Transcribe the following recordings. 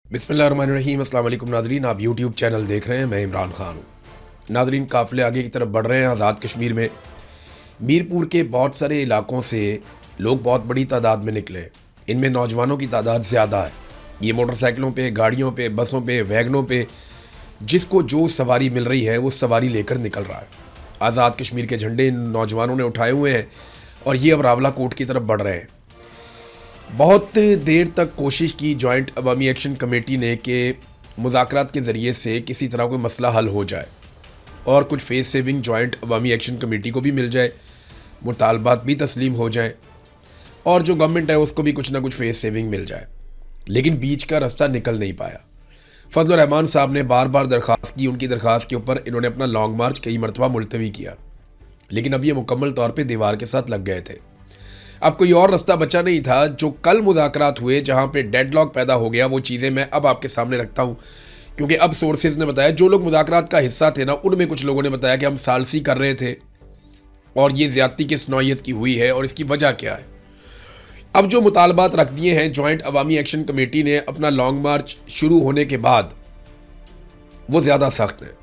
बिस्मिल्लाहिर्रहमानिर्रहीम। अस्सलाम वालेकुम नाज़रीन, आप यूट्यूब चैनल देख रहे हैं, मैं इमरान खान हूँ। नाज़रीन, काफ़िले आगे की तरफ बढ़ रहे हैं। आज़ाद कश्मीर में मीरपुर के बहुत सारे इलाकों से लोग बहुत बड़ी तादाद में निकले। इनमें नौजवानों की तादाद ज़्यादा है। ये मोटरसाइकिलों पे, गाड़ियों पे, बसों पे, वैगनों पे जिसको जो सवारी मिल रही है वो सवारी लेकर निकल रहा है। आज़ाद कश्मीर के झंडे इन नौजवानों ने उठाए हुए हैं और ये अब रावला कोट की तरफ बढ़ रहे हैं। बहुत देर तक कोशिश की जॉइंट अवामी एक्शन कमेटी ने कि मुज़ाकरात के ज़रिए से किसी तरह कोई मसला हल हो जाए और कुछ फेस सेविंग जॉइंट अवामी एक्शन कमेटी को भी मिल जाए, मुतालबात भी तस्लीम हो जाए और जो गवर्नमेंट है उसको भी कुछ ना कुछ फेस सेविंग मिल जाए। लेकिन बीच का रास्ता निकल नहीं पाया। फजल रहमान साहब ने बार बार दरख्वास्त की। उनकी दरख्वास्त के ऊपर इन्होंने अपना लॉन्ग मार्च कई मरतबा मुलतवी किया, लेकिन अब ये मुकम्मल तौर पर दीवार के साथ लग गए थे। अब कोई और रास्ता बचा नहीं था। जो कल मुज़ाकरात हुए जहाँ पे डेडलॉक पैदा हो गया, वो चीज़ें मैं अब आपके सामने रखता हूँ, क्योंकि अब सोर्सेज ने बताया, जो लोग मुज़ाकरात का हिस्सा थे ना, उनमें कुछ लोगों ने बताया कि हम सालसी कर रहे थे और ये ज़्यादती किस नौइयत की हुई है और इसकी वजह क्या है। अब जो मुतालबात रख दिए हैं जॉइंट अवामी एक्शन कमेटी ने अपना लॉन्ग मार्च शुरू होने के बाद, वो ज़्यादा सख्त हैं।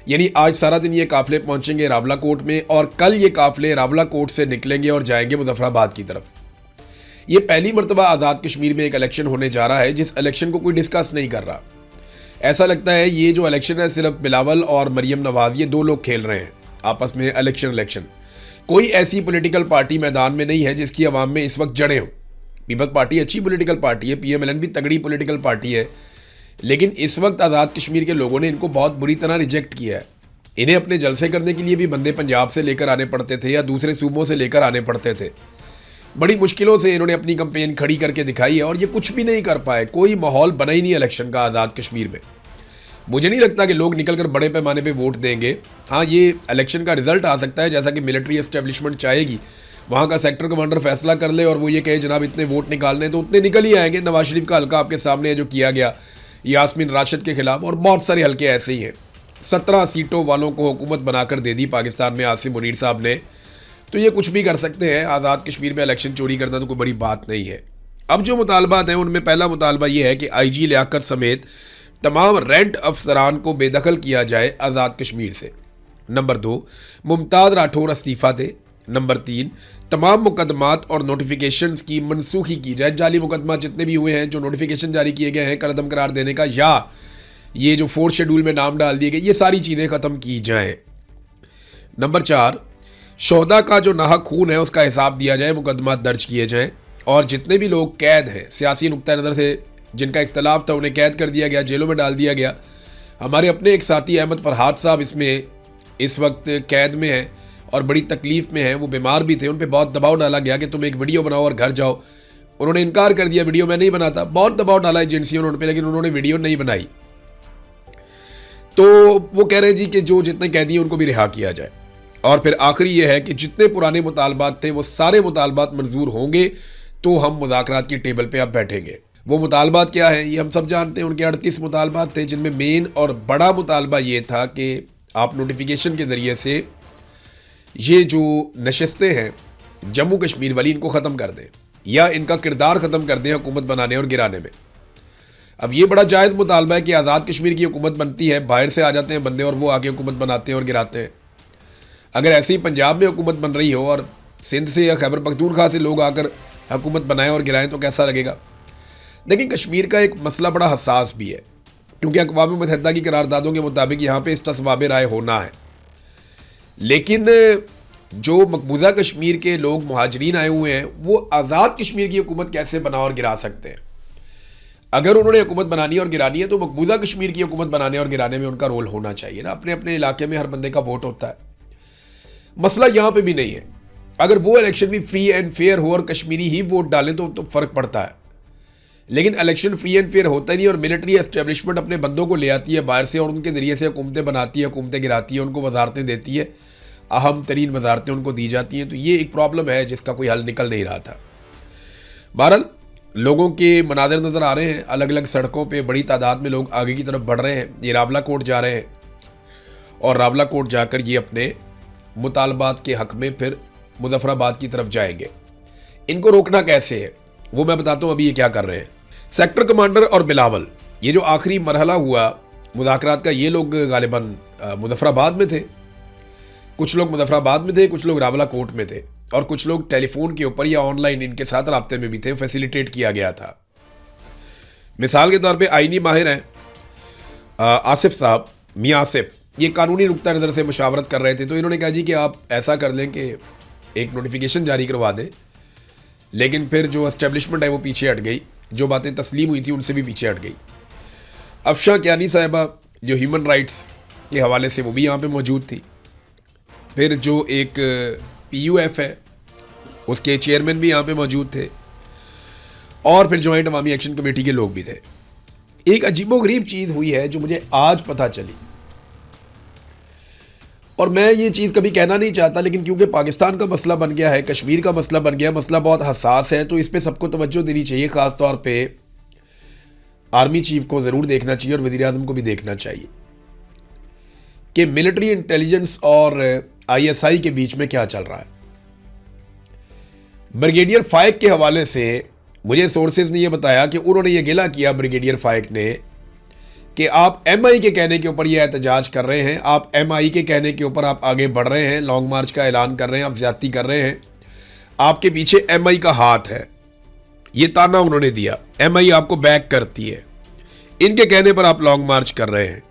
यानी आज सारा दिन ये काफ़िले पहुंचेंगे रावला कोट में और कल ये काफ़िले रावला कोट से निकलेंगे और जाएंगे मुजफ्फराबाद की तरफ। ये पहली मरतबा आज़ाद कश्मीर में एक इलेक्शन होने जा रहा है जिस इलेक्शन को कोई डिस्कस नहीं कर रहा। ऐसा लगता है ये जो इलेक्शन है सिर्फ बिलावल और मरियम नवाज, ये दो लोग खेल रहे हैं आपस में इलेक्शन। कोई ऐसी पोलिटिकल पार्टी मैदान में नहीं है जिसकी आवाम में इस वक्त जड़ें हों। पीपल्स पार्टी अच्छी पोलिटिकल पार्टी है, PMLN भी तगड़ी पोलिटिकल पार्टी है, लेकिन इस वक्त आज़ाद कश्मीर के लोगों ने इनको बहुत बुरी तरह रिजेक्ट किया है। इन्हें अपने जलसे करने के लिए भी बंदे पंजाब से लेकर आने पड़ते थे या दूसरे सूबों से लेकर आने पड़ते थे। बड़ी मुश्किलों से इन्होंने अपनी कैंपेन खड़ी करके दिखाई है और ये कुछ भी नहीं कर पाए। कोई माहौल बना ही नहीं इलेक्शन का आज़ाद कश्मीर में। मुझे नहीं लगता कि लोग निकलकर बड़े पैमाने पर वोट देंगे। हाँ, ये इलेक्शन का रिजल्ट आ सकता है जैसा कि मिलिट्री एस्टेब्लिशमेंट चाहेगी। वहाँ का सेक्टर कमांडर फैसला कर ले और वो ये कहे जनाब इतने वोट निकालने, तो उतने निकल ही आएंगे। नवाज शरीफ का हल्का आपके सामने है जो किया गया यास्मीन राशिद के खिलाफ, और बहुत सारे हल्के ऐसे ही हैं। 17 सीटों वालों को हुकूमत बनाकर दे दी पाकिस्तान में आसिम मुनीर साहब ने, तो ये कुछ भी कर सकते हैं। आज़ाद कश्मीर में इलेक्शन चोरी करना तो कोई बड़ी बात नहीं है। अब जो मुतालबात हैं उनमें पहला मुतालबा ये है कि IG लियाकत समेत तमाम रेंट अफसरान को बेदखल किया जाए आज़ाद कश्मीर से। नंबर 2, मुमताज़ राठौर इस्तीफ़ा दे। नंबर 3, तमाम मुकदमात और नोटिफिकेशंस की मनसूखी की जाए। जाली मुकदमा जितने भी हुए हैं, जो नोटिफिकेशन जारी किए गए हैं कलअदम करार देने का, या ये जो 4th शेड्यूल में नाम डाल दिए गए, ये सारी चीज़ें ख़त्म की जाएं। नंबर 4, शोहदा का जो नाहक खून है उसका हिसाब दिया जाए, मुकदमात दर्ज किए जाएं और जितने भी लोग कैद हैं सियासी नुक्ता नज़र से जिनका इख्तलाफ था उन्हें कैद कर दिया गया, जेलों में डाल दिया गया। हमारे अपने एक साथी अहमद फरहाद साहब इसमें इस वक्त कैद में हैं और बड़ी तकलीफ़ में हैं। वो बीमार भी थे, उन पर बहुत दबाव डाला गया कि तुम एक वीडियो बनाओ और घर जाओ। उन्होंने इनकार कर दिया, वीडियो मैं नहीं बनाता। बहुत दबाव डाला एजेंसियों ने उन पर, लेकिन उन्होंने वीडियो नहीं बनाई। तो वो कह रहे हैं जी कि जो जितने कैदी हैं उनको भी रिहा किया जाए। और फिर आखिरी ये है कि जितने पुराने मुतालबात थे वो सारे मुतालबात मंजूर होंगे तो हम मुज़ाकरात की टेबल पे अब बैठेंगे। वो मुतालबात क्या है ये हम सब जानते हैं। उनके 38 मुतालबात थे, जिनमें मेन और बड़ा मुतालबा ये था कि आप नोटिफिकेशन के ज़रिए से ये जो नशस्तें हैं जम्मू कश्मीर वाली, इनको ख़त्म कर दें या इनका किरदार ख़त्म कर दें हुकूमत बनाने और गिराने में। अब ये बड़ा जायज़ मुतालबा है कि आज़ाद कश्मीर की हुकूमत बनती है, बाहर से आ जाते हैं बंदे और वो आके हुकूमत बनाते हैं और गिराते हैं। अगर ऐसे ही पंजाब में हुकूमत बन रही हो और सिंध से या खैबर पख्तूनख्वा से लोग आकर हुकूमत बनाएं और गिराएं तो कैसा लगेगा। लेकिन कश्मीर का एक मसला बड़ा हसास भी है, क्योंकि अक़वाम मुत्तहिदा की करारदादों के मुताबिक यहाँ पर इस्तिस्वाब राय होना है। लेकिन जो मकबूजा कश्मीर के लोग मुहाजिरीन आए हुए हैं वो आज़ाद कश्मीर की हुकूमत कैसे बना और गिरा सकते हैं। अगर उन्होंने हुकूमत बनानी और गिरानी है तो मकबूजा कश्मीर की हुकूमत बनाने और गिराने में उनका रोल होना चाहिए ना। अपने अपने इलाके में हर बंदे का वोट होता है। मसला यहाँ पे भी नहीं है। अगर वो इलेक्शन भी फ्री एंड फेयर हो और कश्मीरी ही वोट डालें तो फ़र्क पड़ता है। लेकिन इलेक्शन फ्री एंड फेयर होता ही नहीं और मिलिट्री एस्टेब्लिशमेंट अपने बंदों को ले आती है बाहर से और उनके ज़रिए से हुकूमतें बनाती है, हुकूमतें गिराती है, उनको वजारतें देती है, अहम तरीन वजारतें उनको दी जाती हैं। तो ये एक प्रॉब्लम है जिसका कोई हल निकल नहीं रहा था। बहरहाल लोगों के मनाज़र नज़र आ रहे हैं, अलग अलग सड़कों पे बड़ी तादाद में लोग आगे की तरफ बढ़ रहे हैं। ये रावला कोट जा रहे हैं और रावला कोट जाकर ये अपने मुतालबात के हक़ में फिर मुजफ्फराबाद की तरफ जाएंगे। इनको रोकना कैसे है वो मैं बताता हूँ। अभी ये क्या कर रहे हैं। सेक्टर कमांडर और बिलावल ये जो आखिरी मरहला हुआ मुज़ाकरात का, ये लोग गालिबन मुज़फ़्फ़राबाद में थे, कुछ लोग मुज़फ़्फ़राबाद में थे, कुछ लोग रावलाकोट में थे, और कुछ लोग टेलीफोन के ऊपर या ऑनलाइन इनके साथ राब्ते में भी थे, फैसिलिटेट किया गया था। मिसाल के तौर पे आईनी माहिर हैं आसिफ साहब, मियाँ आसिफ, ये कानूनी नुक्ता नज़र से मुशावरत कर रहे थे। तो इन्होंने कहा जी कि आप ऐसा कर लें कि एक नोटिफिकेशन जारी करवा दें, लेकिन फिर जो एस्टेब्लिशमेंट है वो पीछे हट गई, जो बातें तस्लीम हुई थी उनसे भी पीछे हट गई। अफशा कियानी साहिबा जो ह्यूमन राइट्स के हवाले से, वो भी यहाँ पे मौजूद थी। फिर जो एक PUF है उसके चेयरमैन भी यहाँ पे मौजूद थे, और फिर जॉइंट अवामी एक्शन कमेटी के लोग भी थे। एक अजीबोगरीब चीज़ हुई है जो मुझे आज पता चली, और मैं ये चीज़ कभी कहना नहीं चाहता, लेकिन क्योंकि पाकिस्तान का मसला बन गया है, कश्मीर का मसला बन गया, मसला बहुत हसास है, तो इस पर सबको तवज्जो देनी चाहिए। ख़ास तौर पे आर्मी चीफ को ज़रूर देखना चाहिए और वज़ीर आज़म को भी देखना चाहिए कि मिलिट्री इंटेलिजेंस और ISI के बीच में क्या चल रहा है। ब्रिगेडियर फाइक के हवाले से मुझे सोर्सेज ने यह बताया कि उन्होंने ये गिला किया ब्रिगेडियर फाइक ने कि आप MI के कहने के ऊपर यह एहतजाज कर रहे हैं, आप MI के कहने के ऊपर आप आगे बढ़ रहे हैं, लॉन्ग मार्च का ऐलान कर रहे हैं, आप ज्यादती कर रहे हैं, आपके पीछे MI का हाथ है। ये ताना उन्होंने दिया, MI आपको बैक करती है, इनके कहने पर आप लॉन्ग मार्च कर रहे हैं।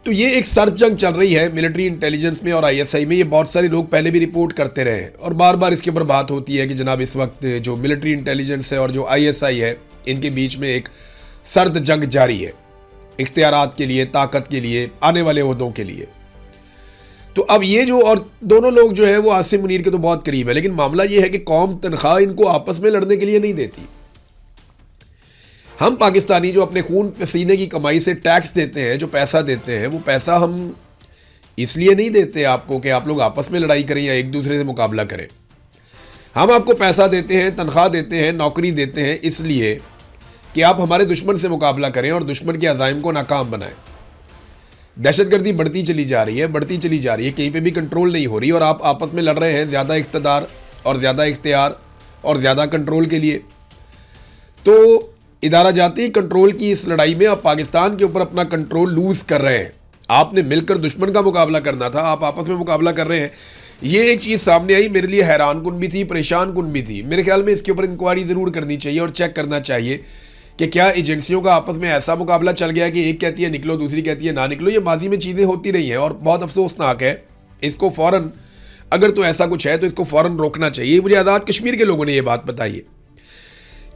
तो ये एक सर्द जंग चल रही है मिलिट्री इंटेलिजेंस में और ISI में। ये बहुत सारे लोग पहले भी रिपोर्ट करते रहे हैं और बार बार इसके ऊपर बात होती है कि जनाब इस वक्त जो मिलिट्री इंटेलिजेंस है और जो ISI है, इनके बीच में एक सर्द जंग जारी है, इख्तियारात के लिए, ताकत के लिए, आने वाले ओहदों के लिए। तो अब ये जो, और दोनों लोग जो है वो आसिम मुनीर के तो बहुत करीब है, लेकिन मामला ये है कि कौम तनख्वाह इनको आपस में लड़ने के लिए नहीं देती। हम पाकिस्तानी जो अपने खून पसीने की कमाई से टैक्स देते हैं, जो पैसा देते हैं, वो पैसा हम इसलिए नहीं देते आपको कि आप लोग आपस में लड़ाई करें या एक दूसरे से मुकाबला करें। हम आपको पैसा देते हैं, तनख्वाह देते हैं, नौकरी देते हैं इसलिए कि आप हमारे दुश्मन से मुकाबला करें और दुश्मन के अज़ाइम को नाकाम बनाएं। दहशतगर्दी बढ़ती चली जा रही है, बढ़ती चली जा रही है, कहीं पे भी कंट्रोल नहीं हो रही, और आप आपस में लड़ रहे हैं ज़्यादा इक़्तिदार और ज़्यादा इख्तियार और ज़्यादा कंट्रोल के लिए। तो इदारा जाती कंट्रोल की इस लड़ाई में आप पाकिस्तान के ऊपर अपना कंट्रोल लूज़ कर रहे हैं। आपने मिलकर दुश्मन का मुकाबला करना था, आप आपस में मुकाबला कर रहे हैं। ये एक चीज़ सामने आई, मेरे लिए हैरान कुन भी थी, परेशान कुन भी थी। मेरे ख्याल में इसके ऊपर इंक्वायरी ज़रूर करनी चाहिए और चेक करना चाहिए कि क्या एजेंसियों का आपस में ऐसा मुकाबला चल गया कि एक कहती है निकलो, दूसरी कहती है ना निकलो। ये माजी में चीज़ें होती रही हैं और बहुत अफसोसनाक है। इसको फ़ौरन, अगर तो ऐसा कुछ है तो इसको फ़ौरन रोकना चाहिए। मुझे आज़ाद कश्मीर के लोगों ने ये बात बताई है।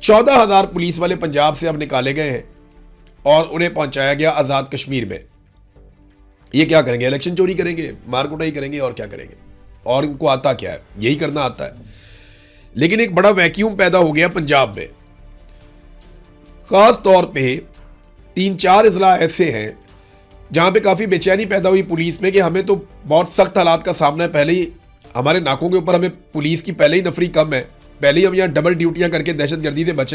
14,000 पुलिस वाले पंजाब से अब निकाले गए हैं और उन्हें पहुंचाया गया आज़ाद कश्मीर में। ये क्या करेंगे? इलेक्शन चोरी करेंगे, मार कुटाई करेंगे, और क्या करेंगे? और इनको आता क्या है? यही करना आता है। लेकिन एक बड़ा वैक्यूम पैदा हो गया पंजाब में। ख़ास तौर पे 3-4 अजला ऐसे हैं जहाँ पे काफ़ी बेचैनी पैदा हुई पुलिस में कि हमें तो बहुत सख्त हालात का सामना है। पहले ही हमारे नाकों के ऊपर हमें पुलिस की पहले ही नफरी कम है, पहले ही हम यहाँ डबल ड्यूटियाँ करके दहशतगर्दी से बच रहे हैं।